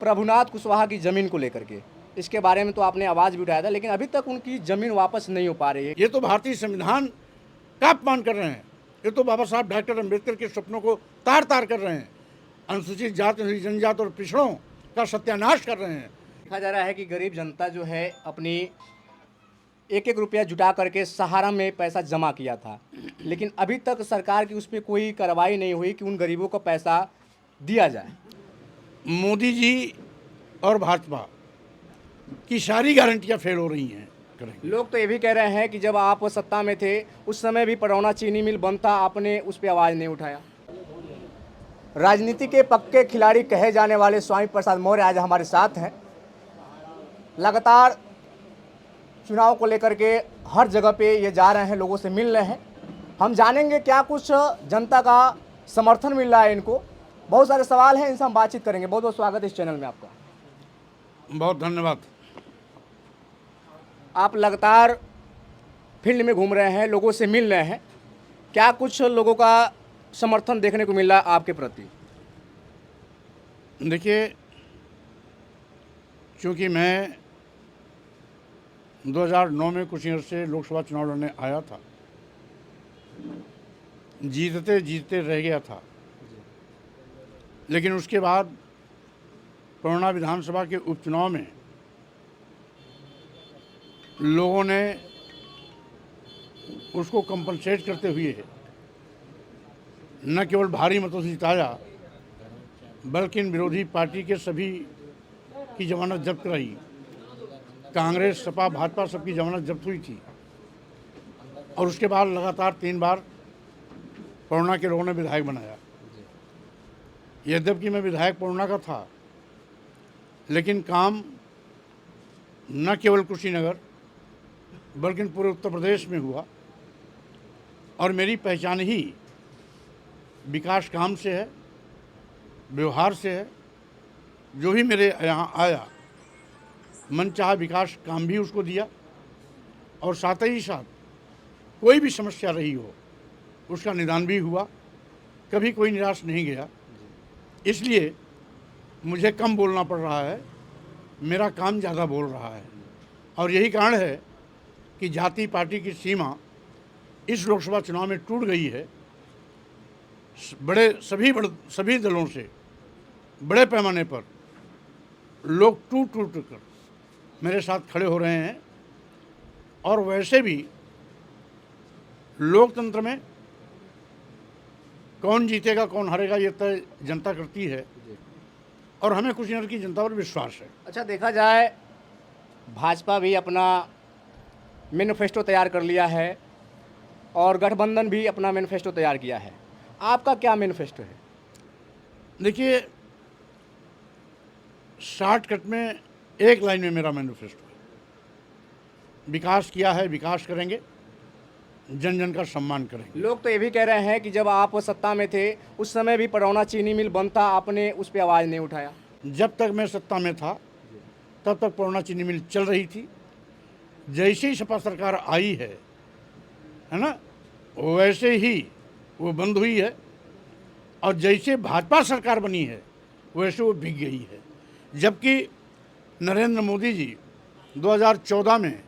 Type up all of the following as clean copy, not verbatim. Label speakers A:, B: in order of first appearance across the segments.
A: प्रभुनाथ कुशवाहा की ज़मीन को लेकर के इसके बारे में तो आपने आवाज़ भी उठाया था, लेकिन अभी तक उनकी ज़मीन वापस नहीं हो पा रही है।
B: ये तो भारतीय संविधान का अपमान कर रहे हैं। ये तो बाबा साहब डॉक्टर अम्बेडकर के सपनों को तार तार कर रहे हैं। अनुसूचित जाति, जनजाति और पिछड़ों का सत्यानाश कर रहे हैं।
A: देखा जा रहा है कि गरीब जनता जो है अपनी एक एक रुपया जुटा करके सहारा में पैसा जमा किया था, लेकिन अभी तक सरकार की उस पर कोई कार्रवाई नहीं हुई कि उन गरीबों को पैसा दिया जाए।
B: मोदी जी और भाजपा की सारी गारंटियां फेल हो रही हैं।
A: लोग तो ये भी कह रहे हैं कि जब आप सत्ता में थे उस समय भी पडरौना चीनी मिल बंद था, आपने उस पर आवाज़ नहीं उठाया। राजनीति के पक्के खिलाड़ी कहे जाने वाले स्वामी प्रसाद मौर्य आज हमारे साथ हैं। लगातार चुनाव को लेकर के हर जगह पे ये जा रहे हैं, लोगों से मिल रहे हैं। हम जानेंगे क्या कुछ जनता का समर्थन मिल रहा है इनको। बहुत सारे सवाल हैं, इनसे हम बातचीत करेंगे। बहुत बहुत स्वागत है इस चैनल में आपका।
B: बहुत धन्यवाद।
A: आप लगातार फील्ड में घूम रहे हैं, लोगों से मिल रहे हैं, क्या कुछ लोगों का समर्थन देखने को मिल रहा है आपके प्रति?
B: देखिए, चूँकि मैं 2009 में कुशीनगर से लोकसभा चुनाव लड़ने आया था, जीतते जीतते रह गया था, लेकिन उसके बाद पडरौना विधानसभा के उपचुनाव में लोगों ने उसको कंपनसेट करते हुए न केवल भारी मतों से जिताया, बल्कि विरोधी पार्टी के सभी की जमानत जब्त कराई। कांग्रेस, सपा, भाजपा सबकी जमानत जब्त हुई थी और उसके बाद लगातार 3 बार पडरौना के लोगों ने विधायक बनाया। यद्यपि मैं विधायक पडरौना का था, लेकिन काम न केवल कुशीनगर बल्कि पूरे उत्तर प्रदेश में हुआ और मेरी पहचान ही विकास काम से है, व्यवहार से है। जो भी मेरे यहाँ आया, मनचाहा विकास काम भी उसको दिया और साथ ही साथ कोई भी समस्या रही हो उसका निदान भी हुआ। कभी कोई निराश नहीं गया। इसलिए मुझे कम बोलना पड़ रहा है, मेरा काम ज़्यादा बोल रहा है और यही कारण है कि जाति पार्टी की सीमा इस लोकसभा चुनाव में टूट गई है। सभी दलों से बड़े पैमाने पर लोग टूट टूट कर मेरे साथ खड़े हो रहे हैं और वैसे भी लोकतंत्र में कौन जीतेगा कौन हारेगा ये तय जनता करती है और हमें कुशीनगर की जनता पर विश्वास है।
A: अच्छा, देखा जाए भाजपा भी अपना मैनिफेस्टो तैयार कर लिया है और गठबंधन भी अपना मैनिफेस्टो तैयार किया है। आपका क्या मैनिफेस्टो है?
B: देखिए, शॉर्टकट में एक लाइन में मेरा मैनिफेस्टो है। विकास किया है, विकास करेंगे, जन जन का सम्मान करेंगे।
A: लोग तो ये भी कह रहे हैं कि जब आप सत्ता में थे उस समय भी पडरौना चीनी मिल बंद था, आपने उस पर आवाज़ नहीं उठाया।
B: जब तक मैं सत्ता में था तब तक पडरौना चीनी मिल चल रही थी। जैसे ही सपा सरकार आई है ना, वैसे ही वो बंद हुई है और जैसे भाजपा सरकार बनी है वैसे वो बिक गई है। जबकि नरेंद्र मोदी जी 2014 में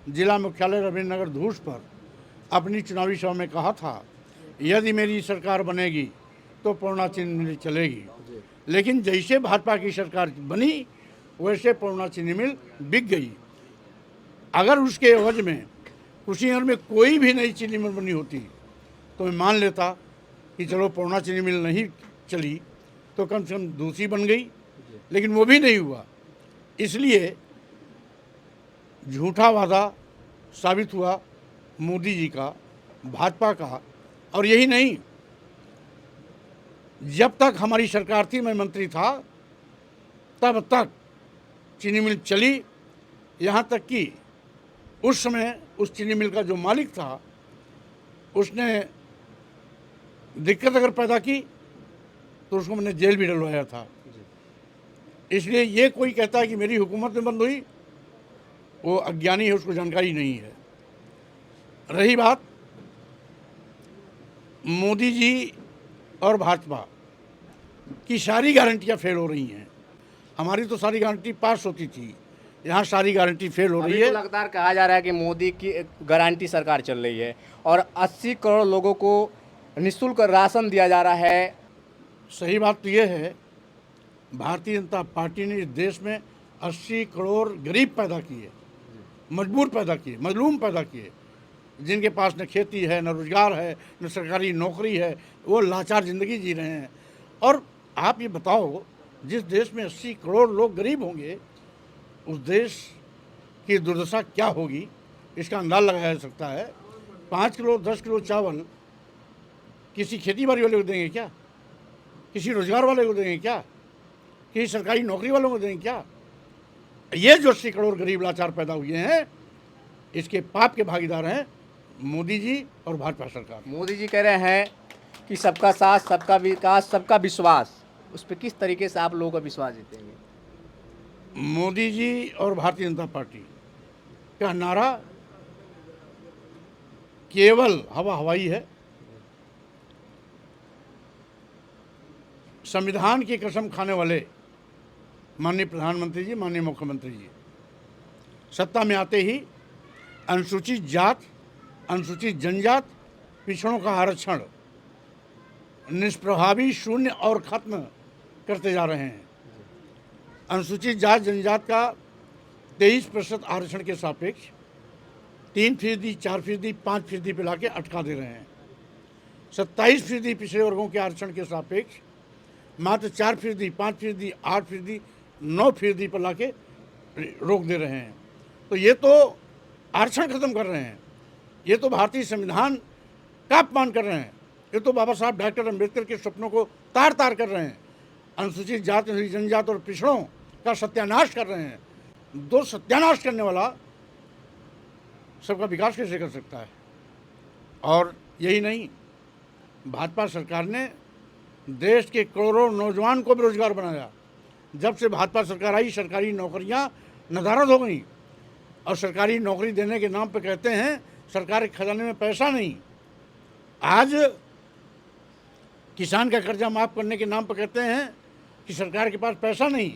B: जिला मुख्यालय रविंद्रनगर धूस पर अपनी चुनावी सभा में कहा था, यदि मेरी सरकार बनेगी तो पडरौना चीनी मिल चलेगी। लेकिन जैसे भाजपा की सरकार बनी वैसे पडरौना चीनी मिल बिक गई। अगर उसके एवज में कुशीनगर में कोई भी नई चीनी मिल बनी होती तो मैं मान लेता कि चलो पडरौना चीनी मिल नहीं चली तो कम से कम दूसरी बन गई, लेकिन वो भी नहीं हुआ। इसलिए झूठा वादा साबित हुआ मोदी जी का, भाजपा का। और यही नहीं, जब तक हमारी सरकार थी, मैं मंत्री था, तब तक चीनी मिल चली। यहाँ तक कि उस समय उस चीनी मिल का जो मालिक था उसने दिक्कत अगर पैदा की तो उसको मैंने जेल भी डलवाया था। इसलिए ये कोई कहता है कि मेरी हुकूमत में बंद हुई, वो अज्ञानी है, उसको जानकारी नहीं है। रही बात मोदी जी और भाजपा की सारी गारंटियां फेल हो रही हैं। हमारी तो सारी गारंटी पास होती थी, यहाँ सारी गारंटी फेल हो रही
A: अभी
B: है।
A: तो लगातार कहा जा रहा है कि मोदी की गारंटी सरकार चल रही है और 80 करोड़ लोगों को निःशुल्क राशन दिया जा रहा है।
B: सही बात तो ये है, भारतीय जनता पार्टी ने इस देश में 80 करोड़ गरीब पैदा किए, मजबूर पैदा किए, मजलूम पैदा किए, जिनके पास न खेती है, न रोजगार है, न सरकारी नौकरी है, वो लाचार ज़िंदगी जी रहे हैं। और आप ये बताओ, जिस देश में 80 करोड़ लोग गरीब होंगे, उस देश की दुर्दशा क्या होगी, इसका अंदाज़ा लगाया जा सकता है। 5 किलो 10 किलो चावल किसी खेती बाड़ी वाले को देंगे क्या? किसी रोजगार वाले को देंगे क्या? किसी सरकारी नौकरी वालों को देंगे क्या? ये जो 80 करोड़ गरीब लाचार पैदा हुए हैं, इसके पाप के भागीदार हैं मोदी जी और भाजपा सरकार।
A: मोदी जी कह रहे हैं कि सबका साथ, सबका विकास, सबका विश्वास, उस पर किस तरीके से आप लोगों का विश्वास जीतेंगे?
B: मोदी जी और भारतीय जनता पार्टी का नारा केवल हवाई है। संविधान की कसम खाने वाले माननीय प्रधानमंत्री जी, माननीय मुख्यमंत्री जी सत्ता में आते ही अनुसूचित जात, अनुसूचित जनजात, पिछड़ों का आरक्षण निष्प्रभावी, शून्य और खत्म करते जा रहे हैं। अनुसूचित जात जनजात का 23% आरक्षण के सापेक्ष 3%, 4%, 5% पे लाके अटका दे रहे हैं। 27% पिछड़े वर्गों के आरक्षण के सापेक्ष मात्र 4%, 5%, 8%, 9% पर लाके रोक दे रहे हैं। तो ये तो आरक्षण खत्म कर रहे हैं, ये तो भारतीय संविधान का अपमान कर रहे हैं, ये तो बाबा साहब डॉक्टर अम्बेडकर के सपनों को तार तार कर रहे हैं। अनुसूचित जात, जनजात और पिछड़ों का सत्यानाश कर रहे हैं। दो सत्यानाश करने वाला सबका विकास कैसे कर सकता है? और यही नहीं, भाजपा सरकार ने देश के करोड़ों नौजवान को बेरोजगार बनाया। जब से भाजपा सरकार आई, सरकारी नौकरियां नदारद हो गई और सरकारी नौकरी देने के नाम पे कहते हैं सरकार के खजाने में पैसा नहीं। आज किसान का कर्जा माफ़ करने के नाम पर कहते हैं कि सरकार के पास पैसा नहीं,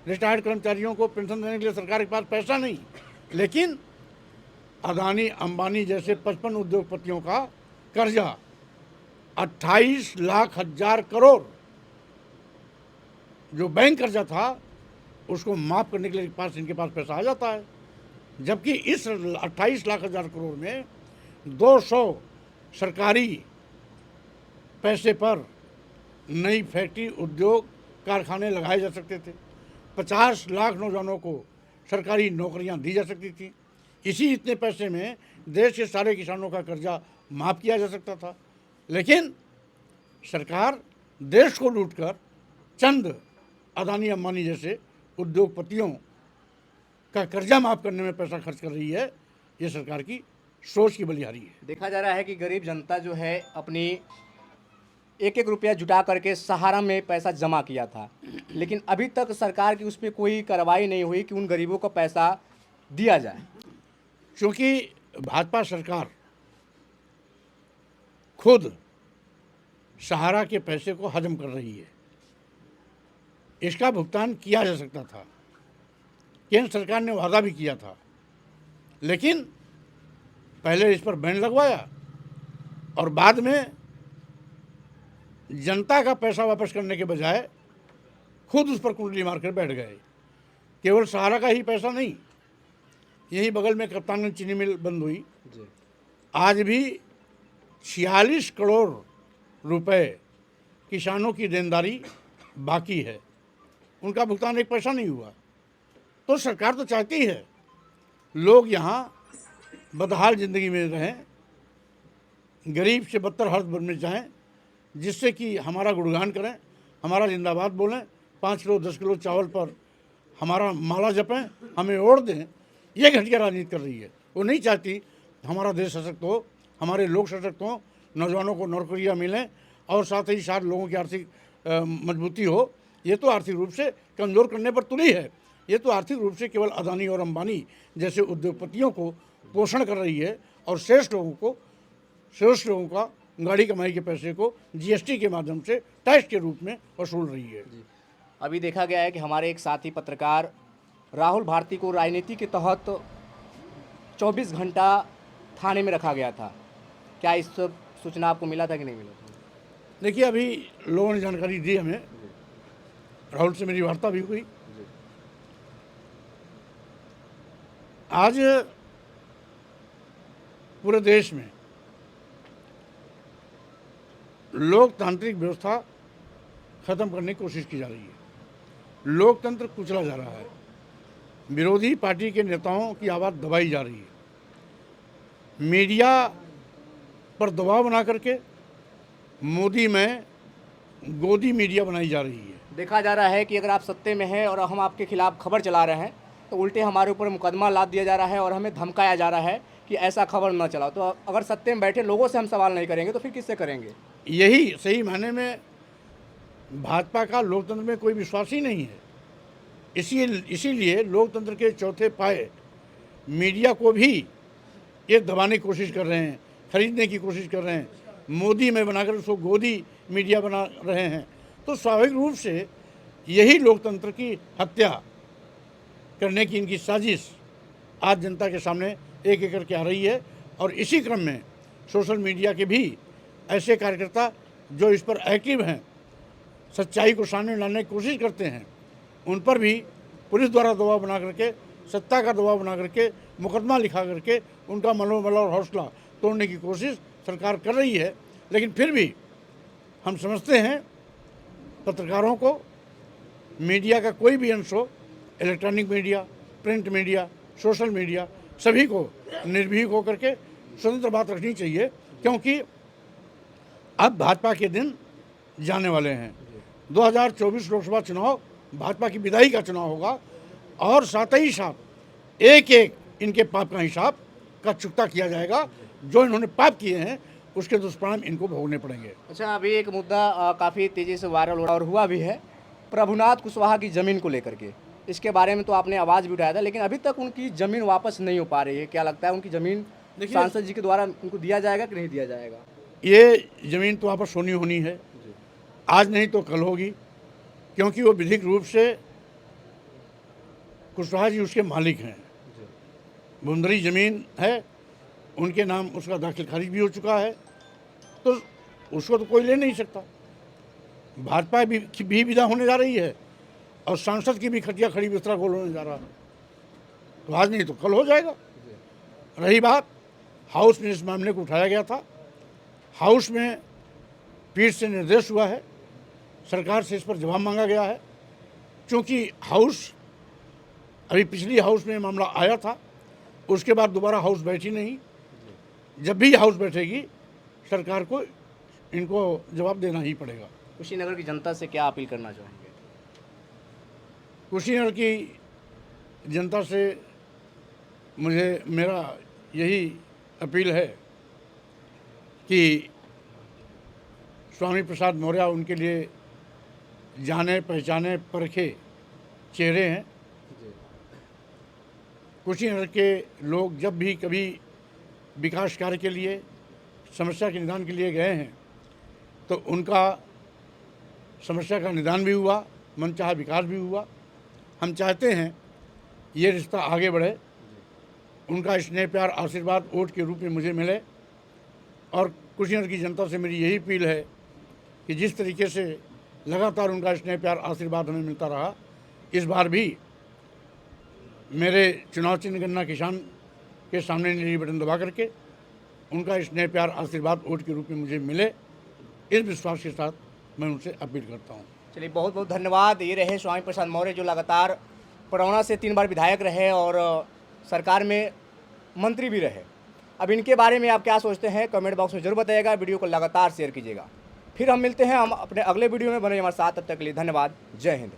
B: रिटायर्ड कर्मचारियों को पेंशन देने के लिए सरकार के पास पैसा नहीं। लेकिन अदानी, अंबानी जैसे 55 उद्योगपतियों का कर्जा 28 लाख हजार करोड़ जो बैंक कर्जा था, उसको माफ़ करने के लिए इनके पास पैसा आ जाता है। जबकि इस 28 लाख हजार करोड़ में 200 सरकारी पैसे पर नई फैक्ट्री, उद्योग, कारखाने लगाए जा सकते थे। 50 लाख नौजवानों को सरकारी नौकरियां दी जा सकती थी। इसी इतने पैसे में देश के सारे किसानों का कर्जा माफ़ किया जा सकता था। लेकिन सरकार देश को लूटकर चंद अदानी, अंबानी जैसे उद्योगपतियों का कर्जा माफ़ करने में पैसा खर्च कर रही है। ये सरकार की सोच की बलिहारी है।
A: देखा जा रहा है कि गरीब जनता जो है अपनी एक एक रुपया जुटा करके सहारा में पैसा जमा किया था, लेकिन अभी तक सरकार की उस पर कोई कार्रवाई नहीं हुई कि उन गरीबों को पैसा दिया जाए।
B: क्योंकि भाजपा सरकार खुद सहारा के पैसे को हजम कर रही है। इसका भुगतान किया जा सकता था, केंद्र सरकार ने वादा भी किया था, लेकिन पहले इस पर बैन लगवाया और बाद में जनता का पैसा वापस करने के बजाय खुद उस पर कुंडली मारकर बैठ गए। केवल सहारा का ही पैसा नहीं, यही बगल में कप्तानगंज चीनी मिल बंद हुई, आज भी 46 करोड़ रुपए किसानों की देनदारी बाकी है, उनका भुगतान एक पैसा नहीं हुआ। तो सरकार तो चाहती है लोग यहाँ बदहाल ज़िंदगी में रहें, गरीब से बदतर हालत में जाएँ, जिससे कि हमारा गुणगान करें, हमारा जिंदाबाद बोलें, 5 किलो 10 किलो चावल पर हमारा माला जपें, हमें ओढ़ दें। ये घटिया राजनीति कर रही है। वो नहीं चाहती हमारा देश सशक्त हो, हमारे लोग सशक्त हों, नौजवानों को नौकरियाँ मिलें और साथ ही साथ लोगों की आर्थिक मजबूती हो। ये तो आर्थिक रूप से कमज़ोर करने पर तुली है। ये तो आर्थिक रूप से केवल अदानी और अंबानी जैसे उद्योगपतियों को पोषण कर रही है और शेष लोगों का गाड़ी कमाई के पैसे को जीएसटी के माध्यम से टैक्स के रूप में वसूल रही है।
A: अभी देखा गया है कि हमारे एक साथी पत्रकार राहुल भारती को राजनीति के तहत 24 घंटा थाने में रखा गया था। क्या इस सब सूचना आपको मिला था कि नहीं मिला था?
B: देखिए, अभी लोगों ने जानकारी दी हमें, राहुल से मेरी वार्ता भी हुई। आज पूरे देश में लोकतांत्रिक व्यवस्था खत्म करने की कोशिश की जा रही है। लोकतंत्र कुचला जा रहा है। विरोधी पार्टी के नेताओं की आवाज़ दबाई जा रही है। मीडिया पर दबाव बना करके मोदी में गोदी मीडिया बनाई जा रही है।
A: देखा जा रहा है कि अगर आप सत्ते में हैं और हम आपके खिलाफ खबर चला रहे हैं तो उल्टे हमारे ऊपर मुकदमा लाद दिया जा रहा है और हमें धमकाया जा रहा है कि ऐसा खबर न चलाओ। तो अगर सत्ते में बैठे लोगों से हम सवाल नहीं करेंगे तो फिर किससे करेंगे?
B: यही सही मायने में भाजपा का लोकतंत्र में कोई विश्वास ही नहीं है। इसीलिए लोकतंत्र के चौथे पाए मीडिया को भी ये दबाने की कोशिश कर रहे हैं, खरीदने की कोशिश कर रहे हैं, मोदी में बनाकर उसको गोदी मीडिया बना रहे हैं। तो स्वाभाविक रूप से यही लोकतंत्र की हत्या करने की इनकी साजिश आज जनता के सामने एक एक करके आ रही है। और इसी क्रम में सोशल मीडिया के भी ऐसे कार्यकर्ता जो इस पर एक्टिव हैं, सच्चाई को सामने लाने की कोशिश करते हैं, उन पर भी पुलिस द्वारा दबाव बना करके, सत्ता का दबाव बना करके, मुकदमा लिखा करके उनका मनोबल और हौसला तोड़ने की कोशिश सरकार कर रही है। लेकिन फिर भी हम समझते हैं पत्रकारों को, मीडिया का कोई भी अंश हो, electronic media, print media, social media, सभी को निर्भीक होकर के स्वतंत्र बात रखनी चाहिए, क्योंकि अब भाजपा के दिन जाने वाले हैं। 2024 लोकसभा चुनाव भाजपा की विदाई का चुनाव होगा और साथ ही साथ एक एक इनके पाप का हिसाब का चुकता किया जाएगा। जो इन्होंने पाप किए हैं उसके दुष्परिणाम इनको भोगने पड़ेंगे।
A: अच्छा, अभी एक मुद्दा काफ़ी तेज़ी से वायरल हो रहा और हुआ भी है, प्रभुनाथ कुशवाहा की ज़मीन को लेकर के। इसके बारे में तो आपने आवाज़ भी उठाया था, लेकिन अभी तक उनकी ज़मीन वापस नहीं हो पा रही है। क्या लगता है उनकी ज़मीन सांसद जी के द्वारा उनको दिया जाएगा कि नहीं दिया जाएगा?
B: ये ज़मीन तो वापस होनी है, आज नहीं तो कल होगी, क्योंकि वो विधिक रूप से कुशवाहा जी उसके मालिक हैं। बुंदरी ज़मीन है, उनके नाम उसका दाखिल खारिज भी हो चुका है, तो उसको तो कोई ले नहीं सकता। भाजपा भी विदा होने जा रही है और सांसद की भी खटिया खड़ी बिस्तरा गोल होने जा रहा है, तो आज नहीं तो कल हो जाएगा। रही बात, हाउस में इस मामले को उठाया गया था, हाउस में पीठ से निर्देश हुआ है, सरकार से इस पर जवाब मांगा गया है। क्योंकि हाउस अभी पिछली हाउस में मामला आया था, उसके बाद दोबारा हाउस बैठी नहीं। जब भी हाउस बैठेगी सरकार को इनको जवाब देना ही पड़ेगा।
A: कुशीनगर की जनता से क्या अपील करना चाहेंगे?
B: कुशीनगर की जनता से मेरा यही अपील है कि स्वामी प्रसाद मौर्य उनके लिए जाने पहचाने परखे चेहरे हैं। कुशीनगर के लोग जब भी कभी विकास कार्य के लिए, समस्या के निदान के लिए गए हैं तो उनका समस्या का निदान भी हुआ, मनचाहा विकास भी हुआ। हम चाहते हैं ये रिश्ता आगे बढ़े, उनका स्नेह प्यार आशीर्वाद वोट के रूप में मुझे मिले। और कुशीनगर की जनता से मेरी यही अपील है कि जिस तरीके से लगातार उनका स्नेह प्यार आशीर्वाद हमें मिलता रहा, इस बार भी मेरे चुनाव चिन्ह गन्ना किसान के सामने नीली बटन दबा करके उनका स्नेह प्यार आशीर्वाद वोट के रूप में मुझे मिले, इस विश्वास के साथ मैं उनसे अपील करता हूँ।
A: चलिए, बहुत बहुत धन्यवाद। ये रहे स्वामी प्रसाद मौर्य, जो लगातार पड़ौना से 3 बार विधायक रहे और सरकार में मंत्री भी रहे। अब इनके बारे में आप क्या सोचते हैं कमेंट बॉक्स में जरूर बताइएगा। वीडियो को लगातार शेयर कीजिएगा। फिर हम मिलते हैं हम अपने अगले वीडियो में। बने हमारे साथ, तब तक के लिए धन्यवाद। जय हिंद।